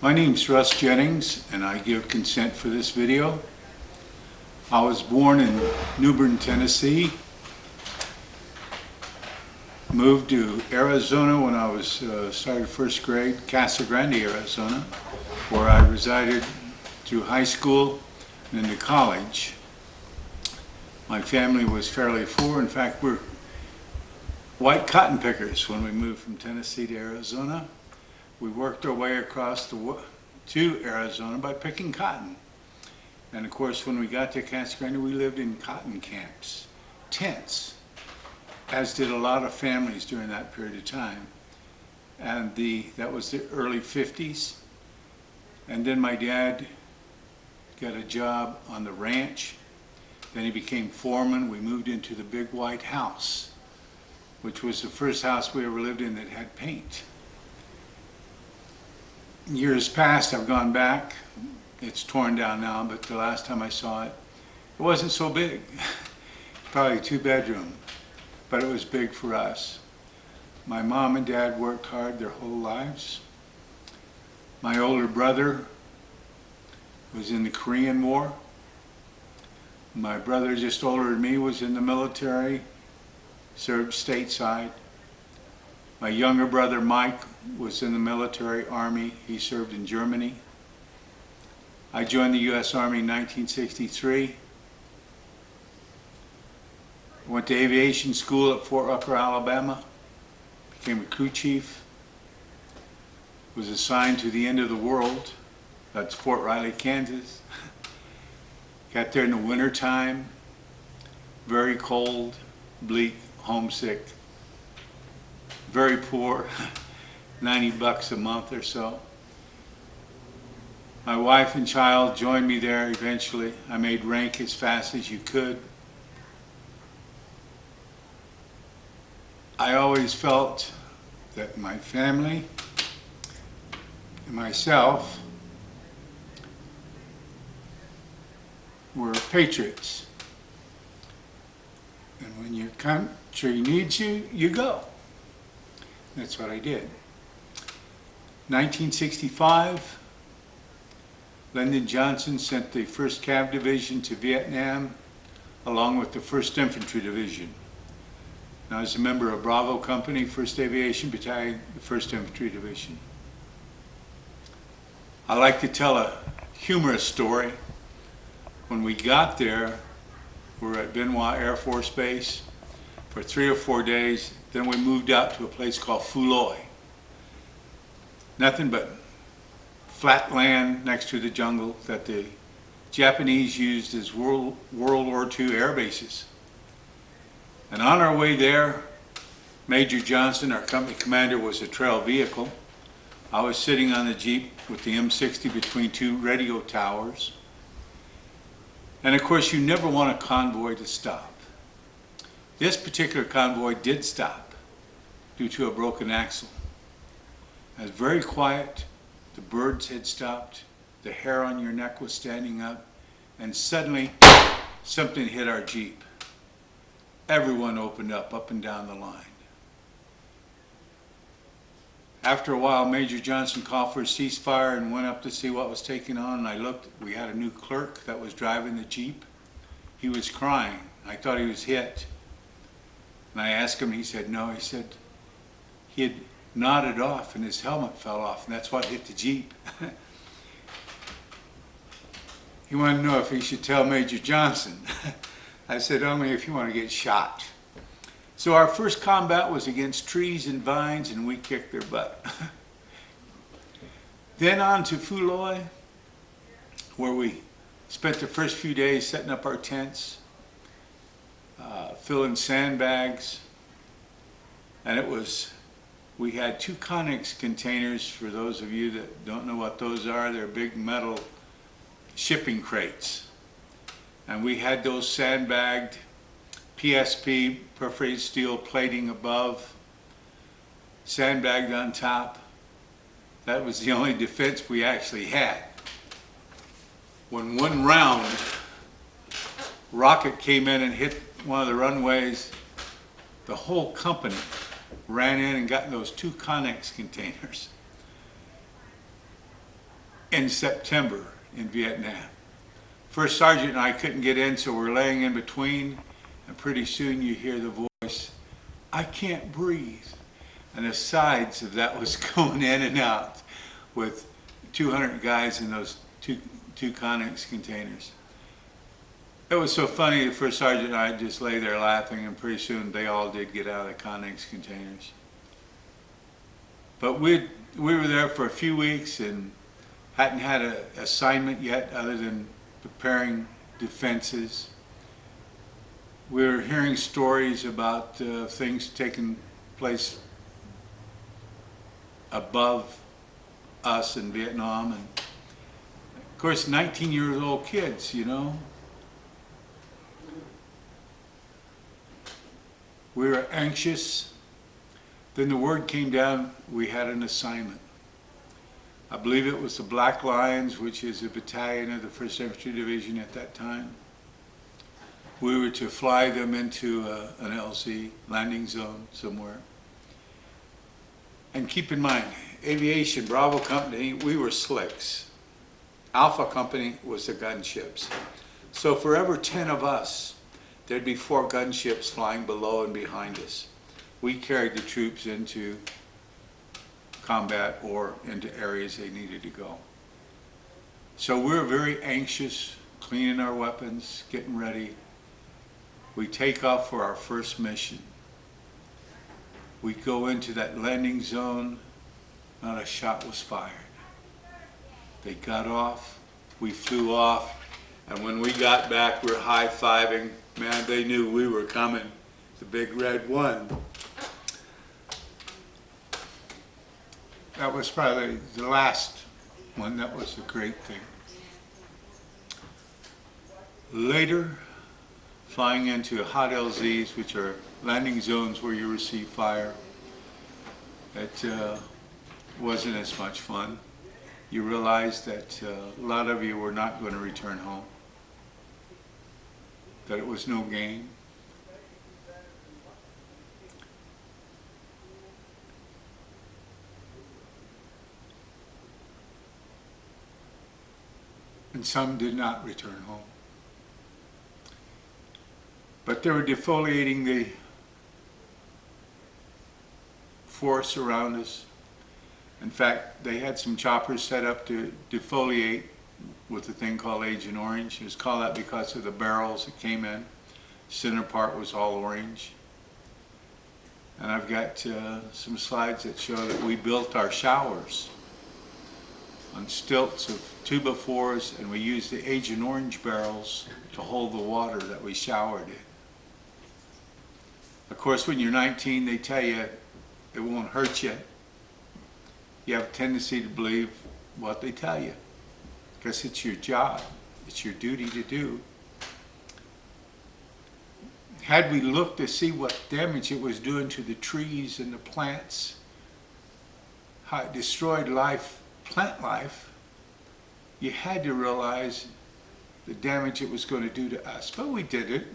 My name's Russ Jennings, and I give consent for this video. I was born in New Bern, Tennessee. Moved to Arizona when I was started first grade, Casa Grande, Arizona, where I resided through high school and into college. My family was fairly poor. In fact, we're white cotton pickers when we moved from Tennessee to Arizona. We worked our way across to Arizona by picking cotton. And of course, when we got to Casa Grande, we lived in cotton camps, tents, as did a lot of families during that period of time. And that was the early 50s. And then my dad got a job on the ranch. Then he became foreman. We moved into the big white house, which was the first house we ever lived in that had paint. Years past, I've gone back. It's torn down now, but the last time I saw it, it wasn't so big. Probably a 2-bedroom, but it was big for us. My mom and dad worked hard their whole lives. My older brother was in the Korean War. My brother, just older than me, was in the military, served stateside. My younger brother, Mike, was in the military, Army. He served in Germany. I joined the U.S. Army in 1963. Went to aviation school at Fort Rucker, Alabama. Became a crew chief. Was assigned to the end of the world. That's Fort Riley, Kansas. Got there in the winter time. Very cold, bleak, homesick. Very poor, $90 a month or so. My wife and child joined me there eventually. I made rank as fast as you could. I always felt that my family and myself were patriots. And when your country needs you, you go. That's what I did. 1965, Lyndon Johnson sent the 1st Cav Division to Vietnam along with the 1st Infantry Division. And I was a member of Bravo Company, 1st Aviation Battalion, the 1st Infantry Division. I like to tell a humorous story. When we got there, we were at Benoit Air Force Base for 3 or 4 days. Then we moved out to a place called Phu Loy. Nothing but flat land next to the jungle that the Japanese used as World War II air bases. And on our way there, Major Johnson, our company commander, was a trail vehicle. I was sitting on the Jeep with the M60 between 2 radio towers. And of course, you never want a convoy to stop. This particular convoy did stop due to a broken axle. It was very quiet. The birds had stopped. The hair on your neck was standing up. And suddenly, something hit our Jeep. Everyone opened up and down the line. After a while, Major Johnson called for a ceasefire and went up to see what was taking on. And I looked, we had a new clerk that was driving the Jeep. He was crying. I thought he was hit. And I asked him, he said no. He said he had nodded off and his helmet fell off, and that's what hit the Jeep. He wanted to know if he should tell Major Johnson. I said, only if you want to get shot. So our first combat was against trees and vines, and we kicked their butt. Then on to Phu Loy, where we spent the first few days setting up our tents, filling sandbags, and we had 2 Connex containers. For those of you that don't know what those are, they're big metal shipping crates. And we had those sandbagged, PSP, perforated steel plating above, sandbagged on top. That was the only defense we actually had. When one round rocket came in and hit one of the runways, the whole company ran in and got those 2 Connex containers. in September in Vietnam. First sergeant and I couldn't get in, so we're laying in between, and pretty soon you hear the voice, "I can't breathe." And the sides of that was going in and out with 200 guys in those two Connex containers. It was so funny, the first sergeant and I just lay there laughing, and pretty soon they all did get out of the Connex containers. But we were there for a few weeks and hadn't had an assignment yet other than preparing defenses. We were hearing stories about things taking place above us in Vietnam, and of course 19-year-old kids, you know. We were anxious. Then the word came down, we had an assignment. I believe it was the Black Lions, which is a battalion of the 1st Infantry Division at that time. We were to fly them into an LZ, landing zone somewhere. And keep in mind, aviation, Bravo Company, we were slicks. Alpha Company was the gunships. So for every 10 of us, there'd be 4 gunships flying below and behind us. We carried the troops into combat or into areas they needed to go. So we were very anxious, cleaning our weapons, getting ready. We take off for our first mission. We go into that landing zone, not a shot was fired. They got off, we flew off, and when we got back, we were high-fiving. Man, they knew we were coming, the big red one. That was probably the last one. That was a great thing. Later, flying into hot LZs, which are landing zones where you receive fire, it wasn't as much fun. You realized that a lot of you were not going to return home, that it was no gain. And some did not return home. But they were defoliating the forest around us. In fact, they had some choppers set up to defoliate with a thing called Agent Orange. It was called that because of the barrels that came in. Center part was all orange. And I've got some slides that show that we built our showers on stilts of 2x4s, and we used the Agent Orange barrels to hold the water that we showered in. Of course, when you're 19, they tell you it won't hurt you. You have a tendency to believe what they tell you, because it's your job, it's your duty to do. Had we looked to see what damage it was doing to the trees and the plants, how it destroyed life, plant life, you had to realize the damage it was going to do to us. But we did it.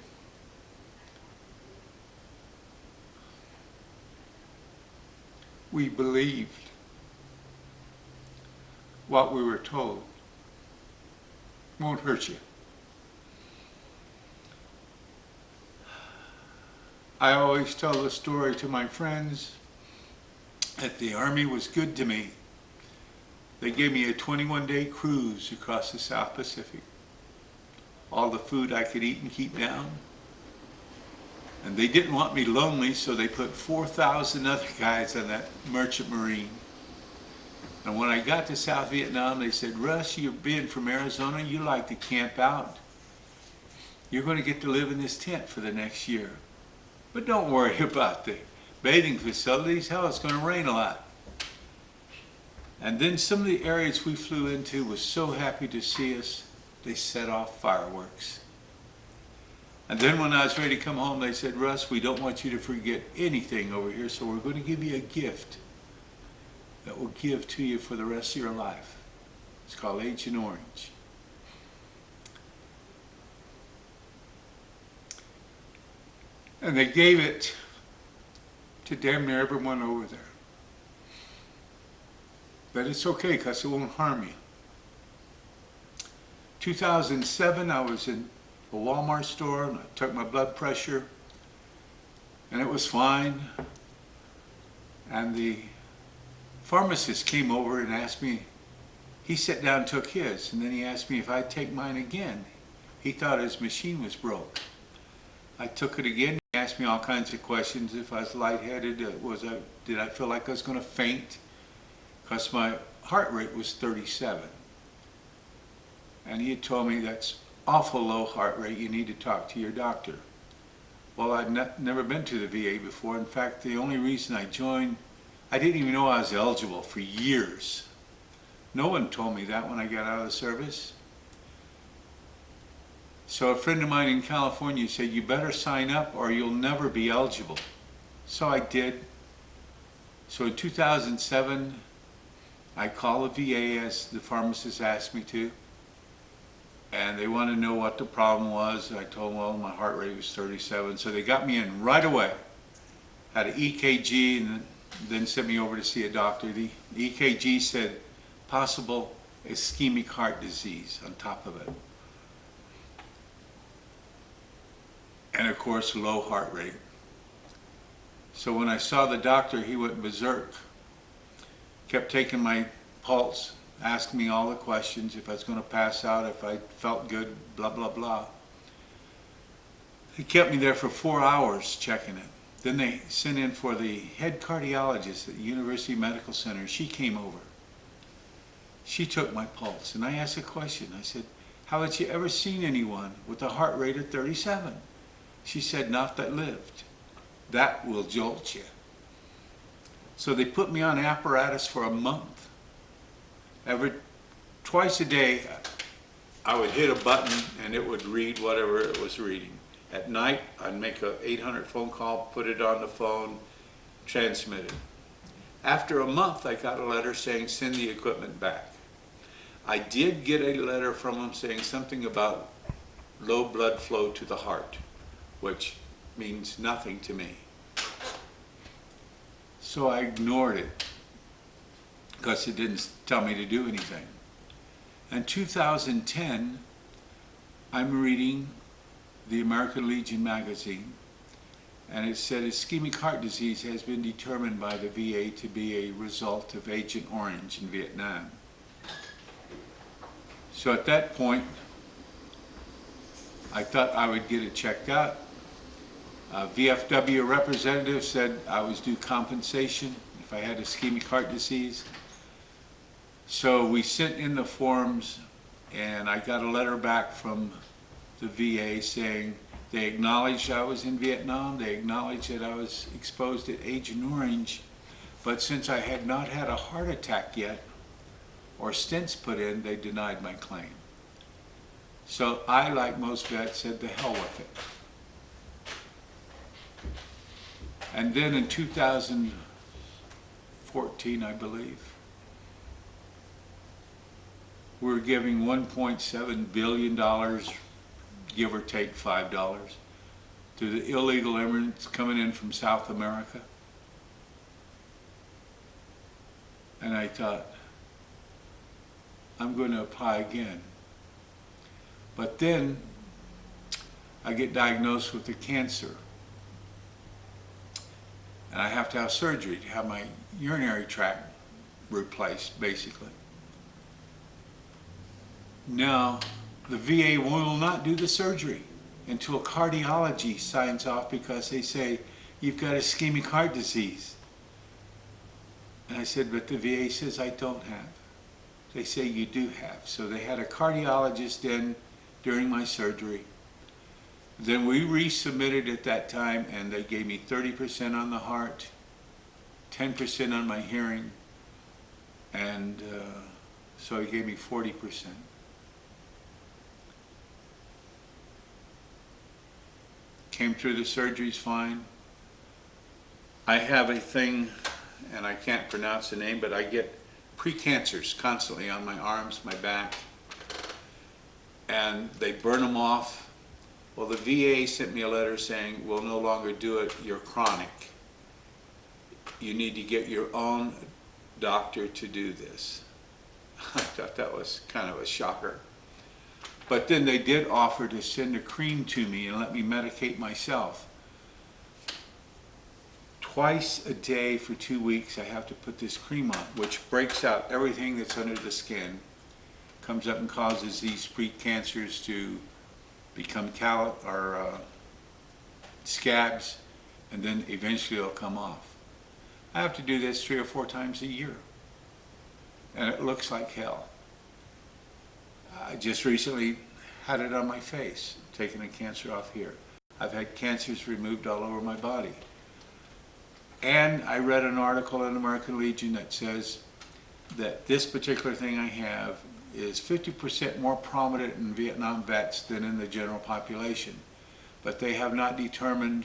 We believed what we were told. Won't hurt you. I always tell the story to my friends that the Army was good to me. They gave me a 21-day cruise across the South Pacific. All the food I could eat and keep down. And they didn't want me lonely, so they put 4,000 other guys on that merchant marine. And when I got to South Vietnam, they said, "Russ, you're being from Arizona, you like to camp out. You're going to get to live in this tent for the next year. But don't worry about the bathing facilities. Hell, it's going to rain a lot." And then some of the areas we flew into was so happy to see us, they set off fireworks. And then when I was ready to come home, they said, "Russ, we don't want you to forget anything over here, so we're going to give you a gift that will give to you for the rest of your life. It's called Agent Orange." And they gave it to damn near everyone over there. But it's okay, because it won't harm you. 2007, I was in a Walmart store and I took my blood pressure and it was fine. And the pharmacist came over and asked me, he sat down and took his, and then he asked me if I'd take mine again. He thought his machine was broke. I took it again. He asked me all kinds of questions. If I was lightheaded, did I feel like I was going to faint? Because my heart rate was 37. And he had told me that's awful low heart rate. You need to talk to your doctor. Well, I'd never been to the VA before. In fact, the only reason I joined, I didn't even know I was eligible for years. No one told me that when I got out of the service. So a friend of mine in California said, you better sign up or you'll never be eligible. So I did. So in 2007, I called the VA as the pharmacist asked me to. And they wanted to know what the problem was. I told them, well, my heart rate was 37. So they got me in right away. Had an EKG and then sent me over to see a doctor. The EKG said possible ischemic heart disease on top of it. And of course, low heart rate. So when I saw the doctor, he went berserk. Kept taking my pulse, asking me all the questions, if I was going to pass out, if I felt good, blah, blah, blah. He kept me there for 4 hours checking it. Then they sent in for the head cardiologist at the University Medical Center. She came over. She took my pulse, and I asked a question. I said, how had you ever seen anyone with a heart rate of 37? She said, not that lived. That will jolt you. So they put me on apparatus for a month. Twice a day, I would hit a button and it would read whatever it was reading. At night, I'd make a 800 phone call, put it on the phone, transmit it. After a month, I got a letter saying, send the equipment back. I did get a letter from them saying something about low blood flow to the heart, which means nothing to me. So I ignored it because it didn't tell me to do anything. In 2010, I'm reading the American Legion magazine, and it said ischemic heart disease has been determined by the VA to be a result of Agent Orange in Vietnam. So at that point, I thought I would get it checked out. A VFW representative said I was due compensation if I had ischemic heart disease. So we sent in the forms, and I got a letter back from the VA saying they acknowledged I was in Vietnam, they acknowledged that I was exposed to Agent Orange, but since I had not had a heart attack yet or stents put in, they denied my claim. So I, like most vets, said the hell with it. And then in 2014, I believe, we're giving $1.7 billion, give or take $5, to the illegal immigrants coming in from South America. And I thought, I'm going to apply again. But then I get diagnosed with a cancer. And I have to have surgery to have my urinary tract replaced, basically. Now, the VA will not do the surgery until cardiology signs off because they say, you've got ischemic heart disease. And I said, but the VA says I don't have. They say you do have. So they had a cardiologist in during my surgery. Then we resubmitted at that time, and they gave me 30% on the heart, 10% on my hearing, and so he gave me 40%. Came through the surgeries fine. I have a thing, and I can't pronounce the name, but I get precancers constantly on my arms, my back, and they burn them off. Well, the VA sent me a letter saying, we'll no longer do it, you're chronic. You need to get your own doctor to do this. I thought that was kind of a shocker. But then they did offer to send a cream to me and let me medicate myself. Twice a day for 2 weeks I have to put this cream on, which breaks out everything that's under the skin, comes up and causes these precancers to become scabs, and then eventually it'll come off. I have to do this 3 or 4 times a year, and it looks like hell. I just recently had it on my face, taking a cancer off here. I've had cancers removed all over my body. And I read an article in American Legion that says that this particular thing I have is 50% more prominent in Viet Nam vets than in the general population. But they have not determined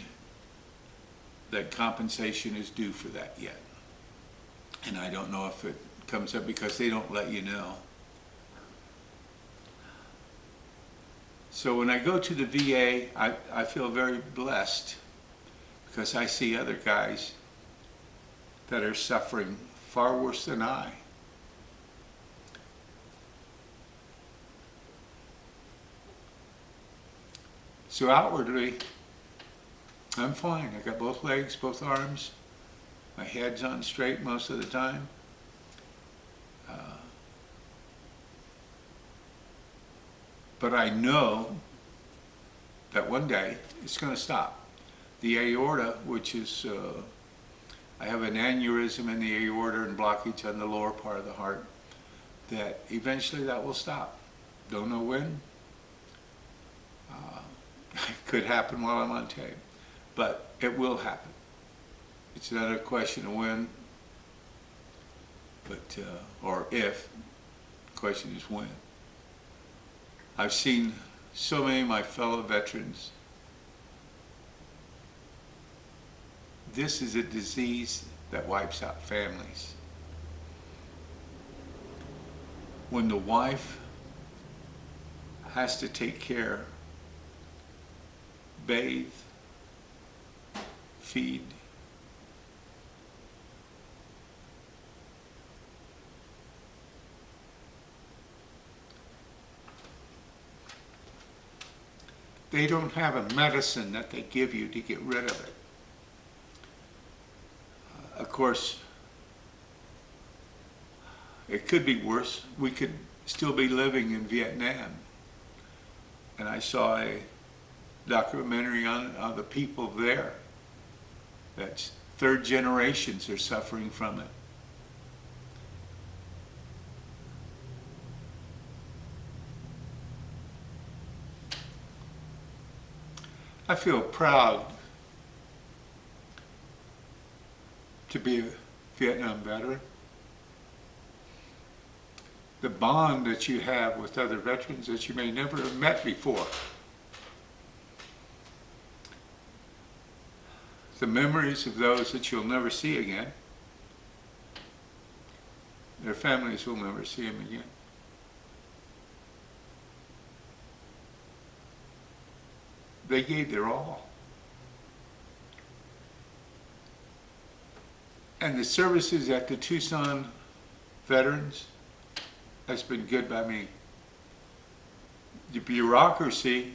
that compensation is due for that yet. And I don't know if it comes up because they don't let you know. So when I go to the VA, I feel very blessed because I see other guys that are suffering far worse than I. So outwardly, I'm fine. I got both legs, both arms. My head's on straight most of the time. But I know that one day it's going to stop. The aorta, which is, I have an aneurysm in the aorta and blockage on the lower part of the heart, that eventually that will stop. Don't know when. It could happen while I'm on tape, but it will happen. It's not a question of when, but or if. The question is when. I've seen so many of my fellow veterans. This is a disease that wipes out families. When the wife has to take care, bathe, feed, they don't have a medicine that they give you to get rid of it. Of course, it could be worse. We could still be living in Viet Nam. And I saw a documentary on the people there. That's 3rd generations are suffering from it. I feel proud to be a Vietnam veteran. The bond that you have with other veterans that you may never have met before. The memories of those that you'll never see again. Their families will never see them again. They gave their all. And the services at the Tucson Veterans has been good by me. The bureaucracy,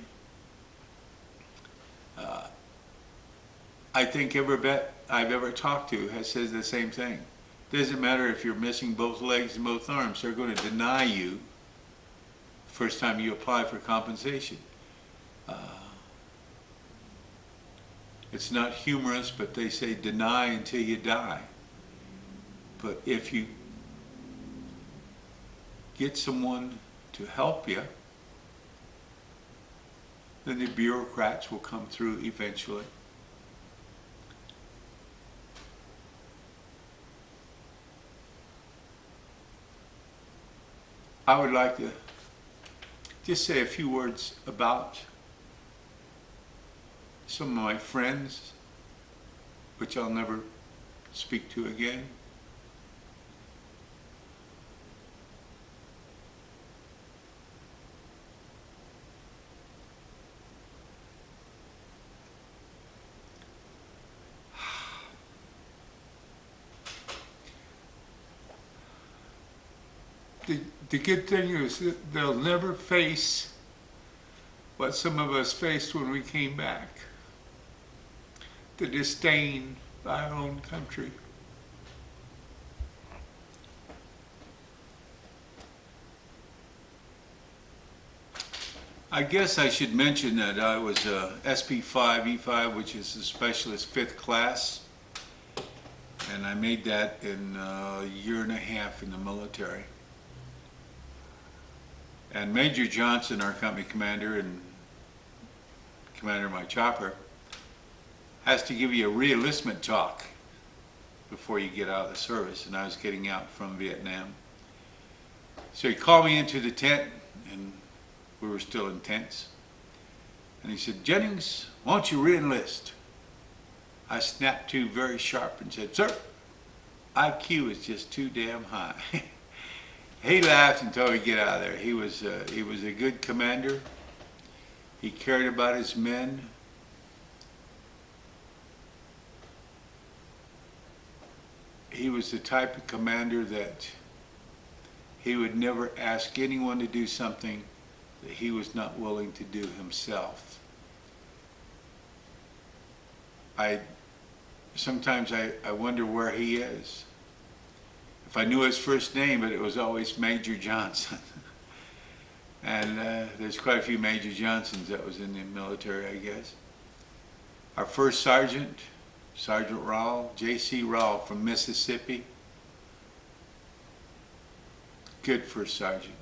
I think every vet I've ever talked to has said the same thing. Doesn't matter if you're missing both legs and both arms, they're going to deny you the first time you apply for compensation. It's not humorous, but they say deny until you die. But if you get someone to help you, then the bureaucrats will come through eventually. I would like to just say a few words about some of my friends, which I'll never speak to again. The good thing is that they'll never face what some of us faced when we came back. The disdain by our own country. I guess I should mention that I was a SP5 E5, which is a specialist 5th class, and I made that in a year and a half in the military. And Major Johnson, our company commander and commander of my chopper, has to give you a re-enlistment talk before you get out of the service, and I was getting out from Vietnam. So he called me into the tent, and we were still in tents, and he said, "Jennings, why don't you re-enlist?" I snapped to very sharp and said, "Sir, IQ is just too damn high." He laughed and told me to get out of there. He was a good commander. He cared about his men. He was the type of commander that he would never ask anyone to do something that he was not willing to do himself. Sometimes I wonder where he is. If I knew his first name, but it was always Major Johnson. And there's quite a few Major Johnsons that was in the military, I guess. Our first sergeant, Sergeant Rowell, J.C. Rowell from Mississippi. Good first sergeant.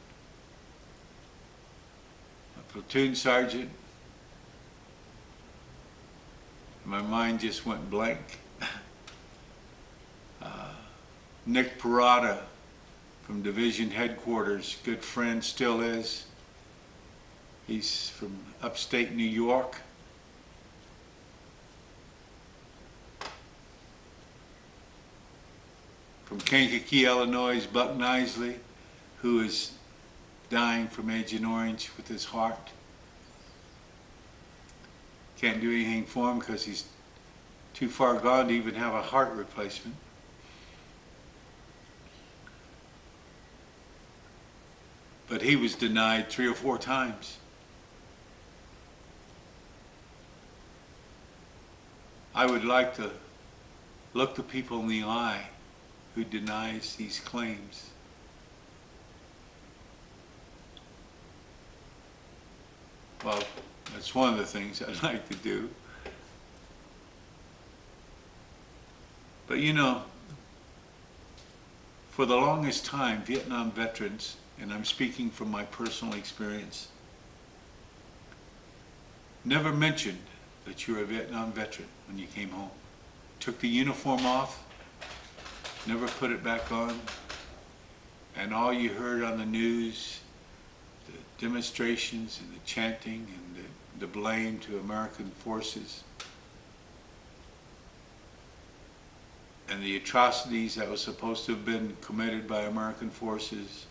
A platoon sergeant. My mind just went blank. Nick Parada from Division Headquarters, good friend, still is. He's from upstate New York. From Kankakee, Illinois, Buck Nisley, who is dying from Agent Orange with his heart. Can't do anything for him because he's too far gone to even have a heart replacement. But he was denied 3 or 4 times. I would like to look the people in the eye who denies these claims. Well, that's one of the things I'd like to do. But you know, for the longest time, Vietnam veterans, and I'm speaking from my personal experience, never mentioned that you're a Vietnam veteran when you came home. Took the uniform off, never put it back on, and all you heard on the news, the demonstrations and the chanting and the blame to American forces, and the atrocities that were supposed to have been committed by American forces.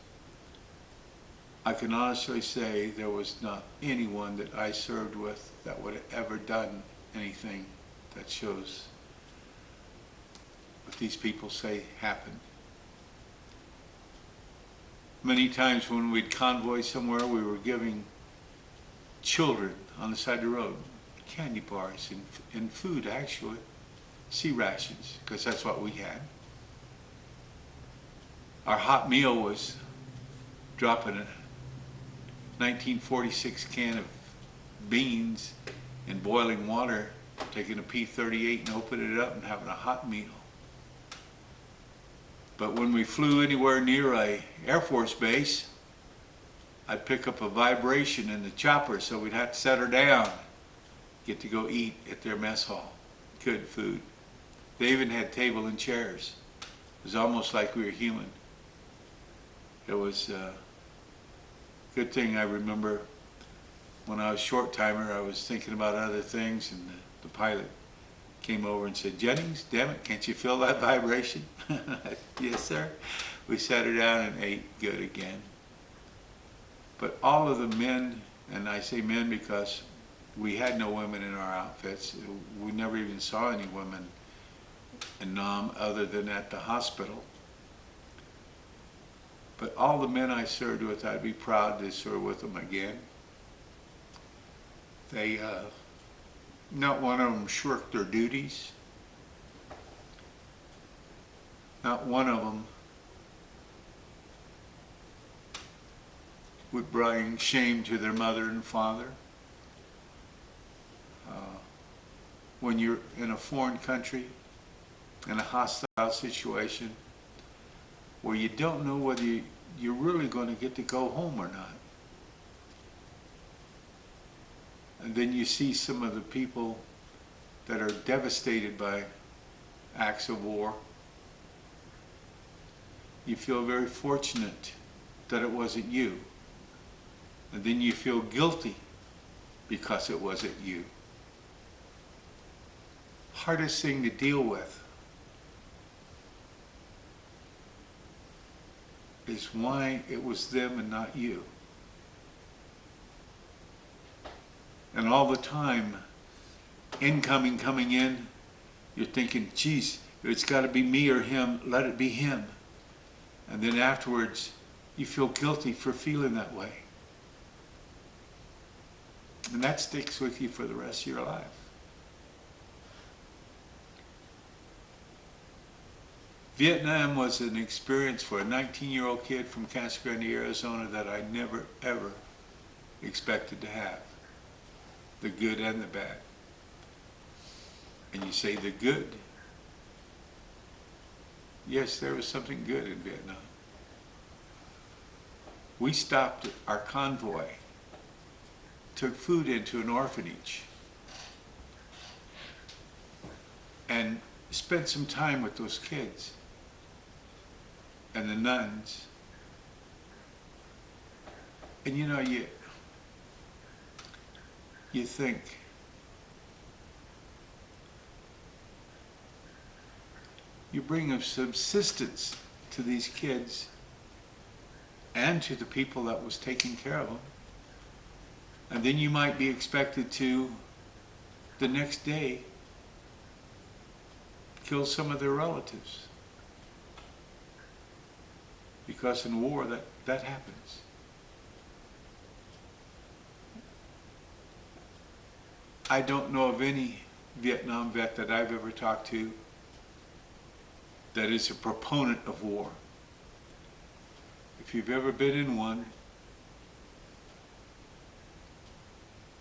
I can honestly say there was not anyone that I served with that would have ever done anything that shows what these people say happened. Many times when we'd convoy somewhere, we were giving children on the side of the road candy bars and food, actually, sea rations, because that's what we had. Our hot meal was dropping a 1946 can of beans in boiling water, taking a P-38 and opening it up and having a hot meal. But when we flew anywhere near a Air Force base, I'd pick up a vibration in the chopper, so we'd have to set her down, get to go eat at their mess hall. Good food. They even had table and chairs. It was almost like we were human. It was a good thing. I remember when I was short timer, I was thinking about other things, and the pilot came over and said, "Jennings, damn it, can't you feel that vibration?" Yes, sir. We sat her down and ate good again. But all of the men, and I say men because we had no women in our outfits. We never even saw any women in Nam other than at the hospital. But all the men I served with, I'd be proud to serve with them again. They, not one of them shirked their duties. Not one of them would bring shame to their mother and father. When you're in a foreign country, in a hostile situation, where you don't know whether you're really going to get to go home or not. And then you see some of the people that are devastated by acts of war. You feel very fortunate that it wasn't you. And then you feel guilty because it wasn't you. Hardest thing to deal with is why it was them and not you. And all the time, incoming, coming in, you're thinking, geez, it's got to be me or him, let it be him. And then afterwards, you feel guilty for feeling that way. And that sticks with you for the rest of your life. Vietnam was an experience for a 19-year-old kid from Casa Grande, Arizona that I never, ever expected to have. The good and the bad. And you say the good. Yes, there was something good in Vietnam. We stopped our convoy, took food into an orphanage, and spent some time with those kids and the nuns. And you know, you think, you bring a subsistence to these kids and to the people that was taking care of them, and then you might be expected to, the next day, kill some of their relatives. Because in war, that happens. I don't know of any Vietnam vet that I've ever talked to that is a proponent of war. If you've ever been in one,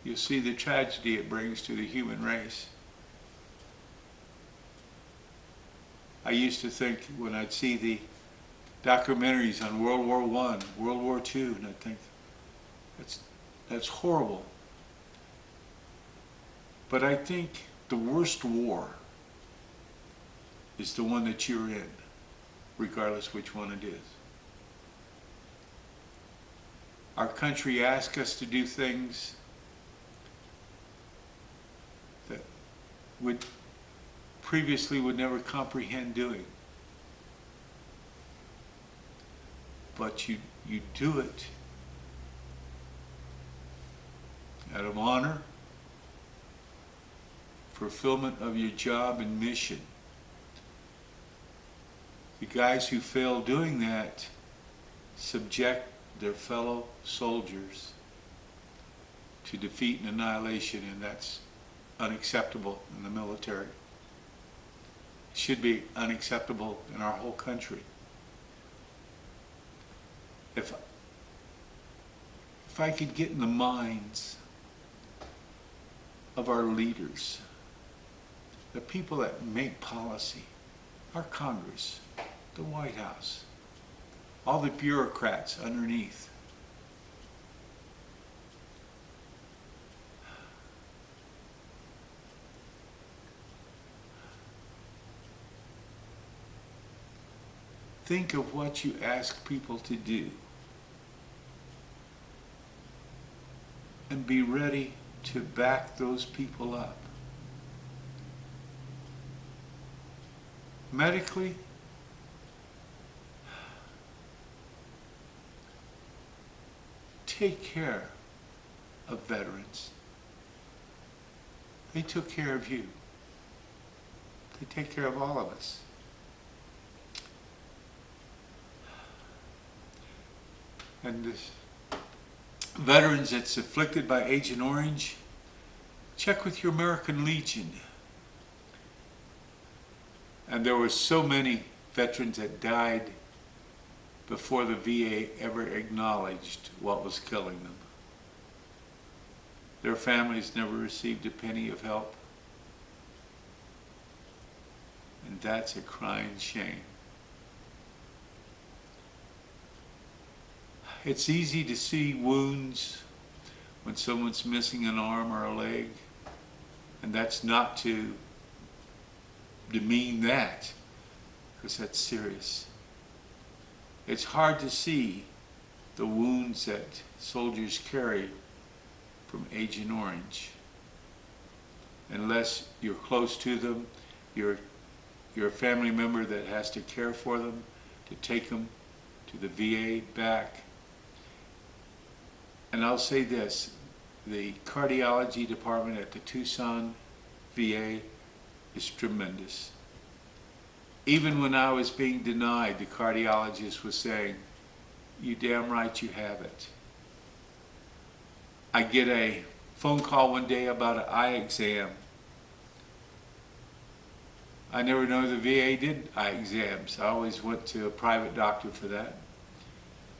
you'll see the tragedy it brings to the human race. I used to think when I'd see the documentaries on World War I, World War II, and I'd think, that's horrible. But I think the worst war is the one that you're in, regardless which one it is. Our country asks us to do things that previously would never comprehend doing. But you do it out of honor, fulfillment of your job and mission. The guys who fail doing that subject their fellow soldiers to defeat and annihilation, and that's unacceptable in the military. It should be unacceptable in our whole country. If I could get in the minds of our leaders, the people that make policy, our Congress, the White House, all the bureaucrats underneath, think of what you ask people to do and be ready to back those people up. Medically, take care of veterans. They took care of you. They take care of all of us. And this veterans that's afflicted by Agent Orange, check with your American Legion. And there were so many veterans that died before the VA ever acknowledged what was killing them. Their families never received a penny of help. And that's a crying shame. It's easy to see wounds when someone's missing an arm or a leg, and that's not to demean that, because that's serious. It's hard to see the wounds that soldiers carry from Agent Orange. Unless you're close to them, you're a family member that has to care for them, to take them to the VA back. And I'll say this, the cardiology department at the Tucson VA is tremendous. Even when I was being denied, the cardiologist was saying, "You damn right you have it." I get a phone call one day about an eye exam. I never knew the VA did eye exams. I always went to a private doctor for that.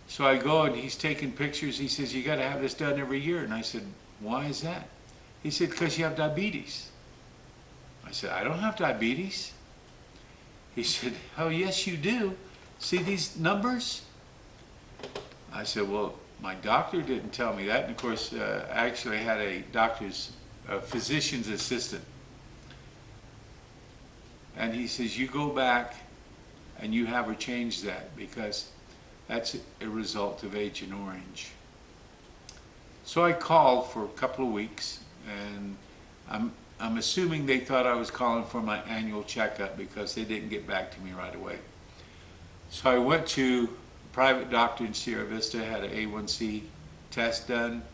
So I go and he's taking pictures. He says, "You got to have this done every year." And I said, "Why is that?" He said, "Because you have diabetes." I said, "I don't have diabetes." He said, "Oh, yes, you do. See these numbers?" I said, "Well, my doctor didn't tell me that." And of course, I actually had a physician's assistant. And he says, "You go back and you have her change that, because that's a result of Agent Orange." So I called for a couple of weeks, and I'm assuming they thought I was calling for my annual checkup because they didn't get back to me right away. So I went to a private doctor in Sierra Vista, had an A1C test done,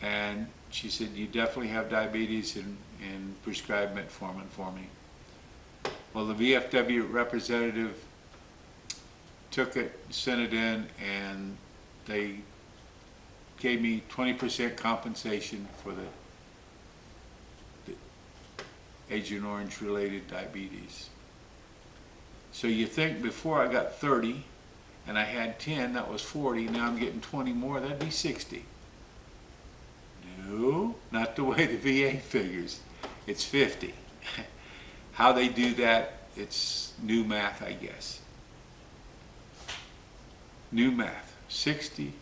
and she said, "You definitely have diabetes," and prescribed metformin for me. Well, the VFW representative took it, sent it in, and they gave me 20% compensation for the Agent Orange related diabetes. So you think before I got 30 and I had 10, that was 40, now I'm getting 20 more, that'd be 60. No, not the way the VA figures. It's 50. How they do that, it's new math, I guess. New math. 60?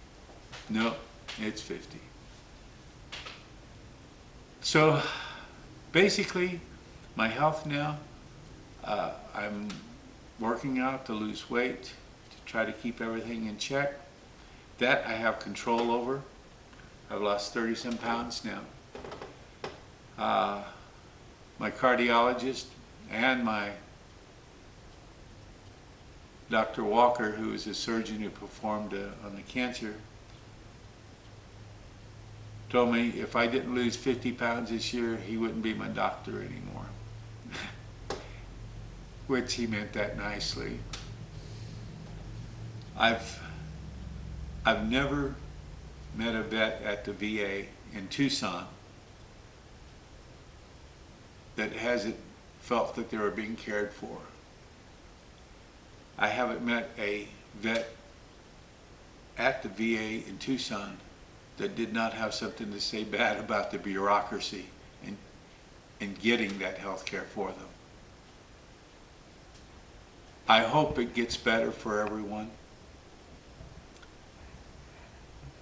No, it's 50. So basically, my health now, I'm working out to lose weight, to try to keep everything in check. That I have control over. I've lost 30-some pounds now. My cardiologist and my Dr. Walker, who is a surgeon who performed on the cancer, told me if I didn't lose 50 pounds this year, he wouldn't be my doctor anymore. Which he meant that nicely. I've never met a vet at the VA in Tucson that hasn't felt that they were being cared for. I haven't met a vet at the VA in Tucson that did not have something to say bad about the bureaucracy in getting that health care for them. I hope it gets better for everyone.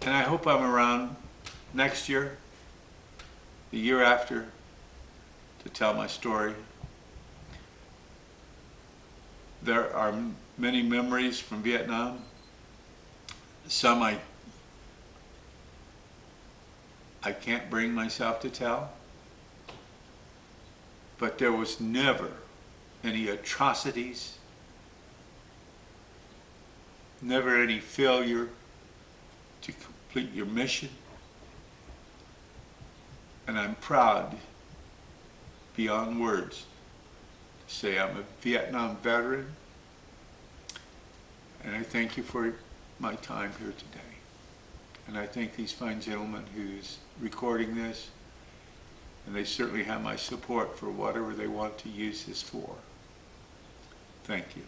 And I hope I'm around next year, the year after, to tell my story. There are many memories from Vietnam. Some I can't bring myself to tell. But there was never any atrocities, never any failure to complete your mission. And I'm proud, beyond words, to say I'm a Vietnam veteran, and I thank you for my time here today. And I thank these fine gentlemen who's recording this, and they certainly have my support for whatever they want to use this for. Thank you.